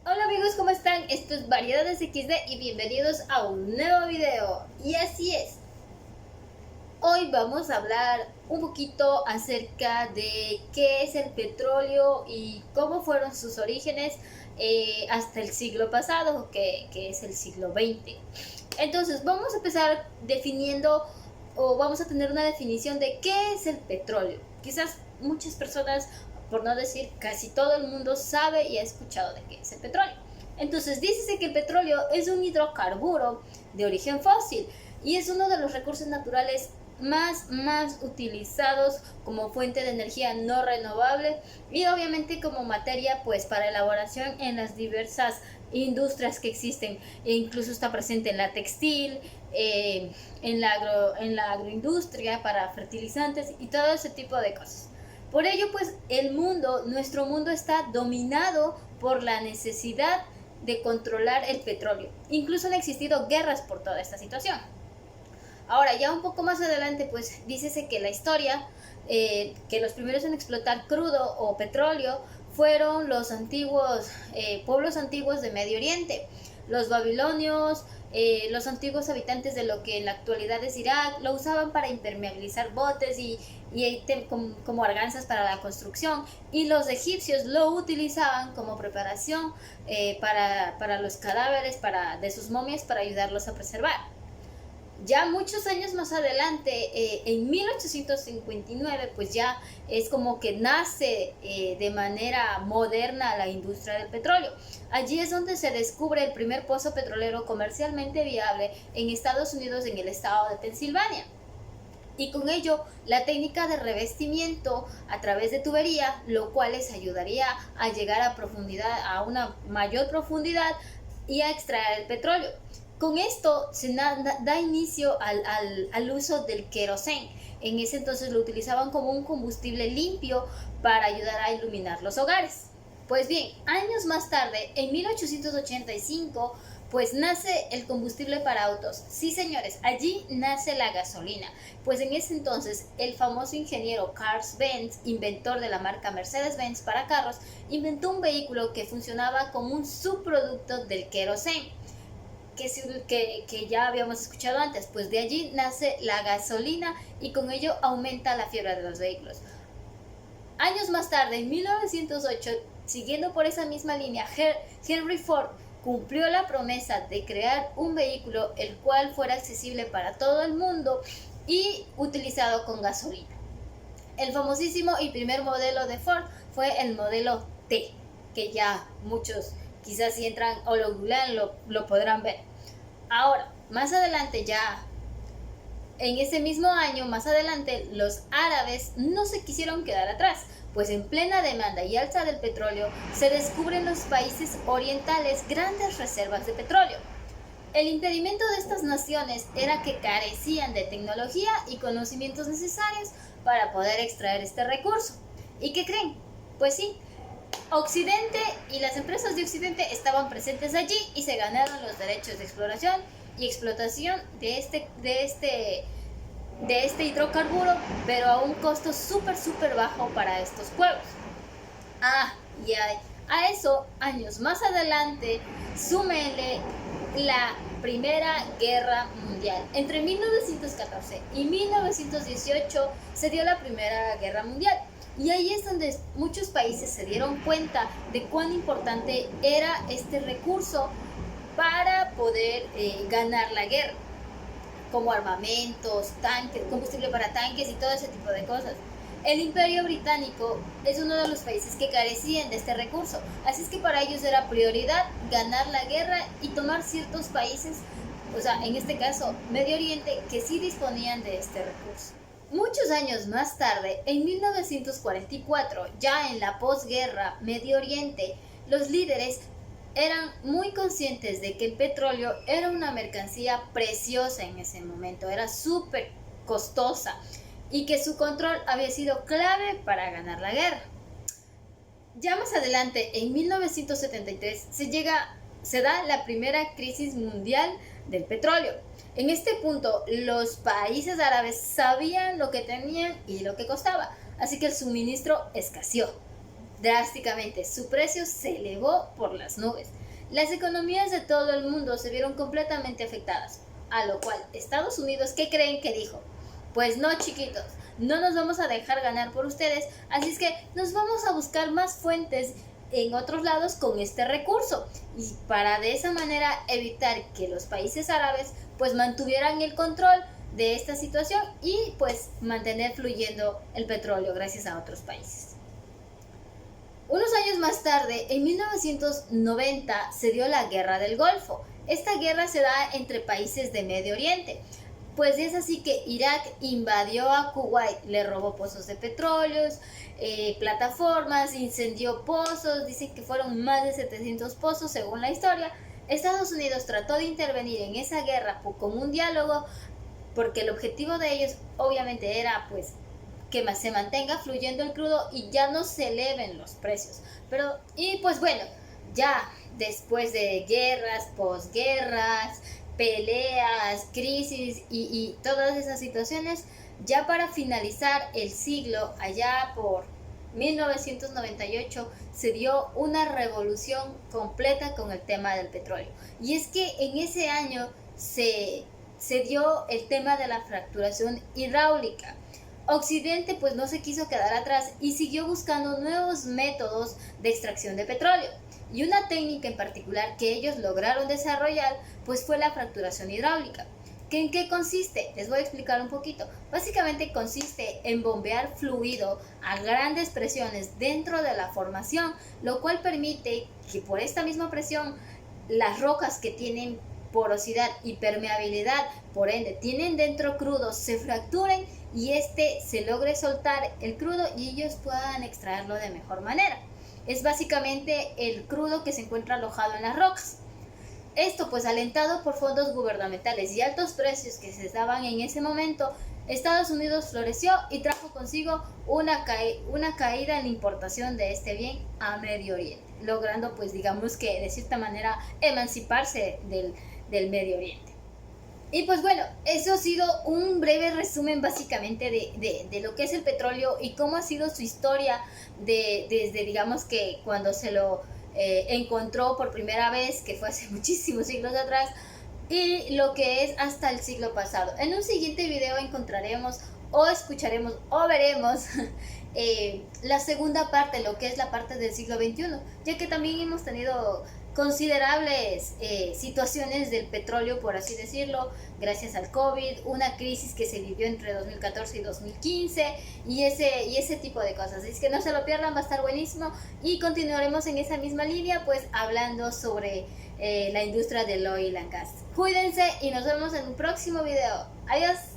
Hola amigos, ¿cómo están? Esto es Variedades XD y bienvenidos a un nuevo video. Y así es, hoy vamos a hablar un poquito acerca de qué es el petróleo y cómo fueron sus orígenes hasta el siglo pasado, que es el siglo XX. Entonces vamos a empezar definiendo o vamos a tener una definición de qué es el petróleo. Quizás muchas personas, por no decir casi todo el mundo, sabe y ha escuchado de qué es el petróleo. Entonces dícese que el petróleo es un hidrocarburo de origen fósil y es uno de los recursos naturales más utilizados como fuente de energía no renovable y obviamente como materia pues para elaboración en las diversas industrias que existen, e incluso está presente en la textil, en la agroindustria, para fertilizantes y todo ese tipo de cosas. Por ello pues nuestro mundo está dominado por la necesidad de controlar el petróleo. Incluso han existido guerras por toda esta situación. Ahora, ya un poco más adelante, pues dícese que la historia, que los primeros en explotar crudo o petróleo fueron los antiguos pueblos antiguos de Medio Oriente, los babilonios, los antiguos habitantes de lo que en la actualidad es Irak, lo usaban para impermeabilizar botes y como arganzas para la construcción, y los egipcios lo utilizaban como preparación para los cadáveres de sus momias para ayudarlos a preservar. Ya muchos años más adelante, en 1859, pues ya es como que nace de manera moderna la industria del petróleo. Allí es donde se descubre el primer pozo petrolero comercialmente viable en Estados Unidos, en el estado de Pensilvania. Y con ello la técnica de revestimiento a través de tubería, lo cual les ayudaría a llegar a una mayor profundidad y a extraer el petróleo. Con esto se da inicio al uso del querosén. En ese entonces lo utilizaban como un combustible limpio para ayudar a iluminar los hogares. Pues bien, años más tarde, en 1885, pues nace el combustible para autos. Sí, señores, allí nace la gasolina. Pues en ese entonces el famoso ingeniero Carl Benz, inventor de la marca Mercedes-Benz para carros, inventó un vehículo que funcionaba como un subproducto del querosén. Que ya habíamos escuchado antes, pues de allí nace la gasolina y con ello aumenta la fiebre de los vehículos. Años más tarde, en 1908, siguiendo por esa misma línea, Henry Ford cumplió la promesa de crear un vehículo el cual fuera accesible para todo el mundo y utilizado con gasolina. El famosísimo y primer modelo de Ford fue el modelo T, que ya muchos quizás si entran o lo googlean lo podrán ver. Ahora, más adelante ya, en ese mismo año, más adelante, los árabes no se quisieron quedar atrás, pues en plena demanda y alza del petróleo se descubren en los países orientales grandes reservas de petróleo. El impedimento de estas naciones era que carecían de tecnología y conocimientos necesarios para poder extraer este recurso. ¿Y qué creen? Pues sí, Occidente y las empresas de Occidente estaban presentes allí y se ganaron los derechos de exploración y explotación de este hidrocarburo, pero a un costo súper bajo para estos pueblos. Y a eso, años más adelante, súmenle la Primera Guerra Mundial. Entre 1914 y 1918 se dio la Primera Guerra Mundial. Y ahí es donde muchos países se dieron cuenta de cuán importante era este recurso para poder ganar la guerra, como armamentos, tanques, combustible para tanques y todo ese tipo de cosas. El Imperio Británico es uno de los países que carecían de este recurso, así es que para ellos era prioridad ganar la guerra y tomar ciertos países, o sea, en este caso Medio Oriente, que sí disponían de este recurso. Muchos años más tarde, en 1944, ya en la posguerra Medio Oriente, los líderes eran muy conscientes de que el petróleo era una mercancía preciosa en ese momento, era súper costosa y que su control había sido clave para ganar la guerra. Ya más adelante, en 1973, se da la primera crisis mundial del petróleo. En este punto, los países árabes sabían lo que tenían y lo que costaba, así que el suministro escaseó. drásticamente, su precio se elevó por las nubes. Las economías de todo el mundo se vieron completamente afectadas, a lo cual Estados Unidos, ¿qué creen que dijo? Pues no, chiquitos, no nos vamos a dejar ganar por ustedes, así es que nos vamos a buscar más fuentes en otros lados con este recurso, y para de esa manera evitar que los países árabes pues mantuvieran el control de esta situación y pues mantener fluyendo el petróleo gracias a otros países. Unos años más tarde, en 1990, se dio la Guerra del Golfo. Esta guerra se da entre países de Medio Oriente. Pues es así que Irak invadió a Kuwait, le robó pozos de petróleo, plataformas, incendió pozos, dicen que fueron más de 700 pozos según la historia. Estados Unidos trató de intervenir en esa guerra con un diálogo, porque el objetivo de ellos obviamente era pues que se mantenga fluyendo el crudo y ya no se eleven los precios. Y pues bueno, ya después de guerras, posguerras, peleas, crisis y todas esas situaciones, ya para finalizar el siglo, allá por 1998, se dio una revolución completa con el tema del petróleo. Y es que en ese año se dio el tema de la fracturación hidráulica. Occidente pues no se quiso quedar atrás y siguió buscando nuevos métodos de extracción de petróleo. Y una técnica en particular que ellos lograron desarrollar pues fue la fracturación hidráulica. ¿En qué consiste? Les voy a explicar un poquito. Básicamente consiste en bombear fluido a grandes presiones dentro de la formación, lo cual permite que por esta misma presión las rocas que tienen porosidad y permeabilidad, por ende tienen dentro crudo, se fracturen y se logre soltar el crudo y ellos puedan extraerlo de mejor manera. Es básicamente el crudo que se encuentra alojado en las rocas. Esto pues alentado por fondos gubernamentales y altos precios que se daban en ese momento, Estados Unidos floreció y trajo consigo una caída en la importación de este bien a Medio Oriente, logrando pues digamos que de cierta manera emanciparse del Medio Oriente. Y pues bueno, eso ha sido un breve resumen básicamente de lo que es el petróleo y cómo ha sido su historia desde digamos que cuando se lo encontró por primera vez, que fue hace muchísimos siglos atrás, y lo que es hasta el siglo pasado. En un siguiente video encontraremos o escucharemos o veremos la segunda parte, lo que es la parte del siglo XXI, ya que también hemos tenido considerables situaciones del petróleo, por así decirlo, gracias al COVID, una crisis que se vivió entre 2014 y 2015 y ese tipo de cosas. Así que no se lo pierdan, va a estar buenísimo y continuaremos en esa misma línea, pues hablando sobre la industria del oil and gas. Cuídense y nos vemos en un próximo video. Adiós.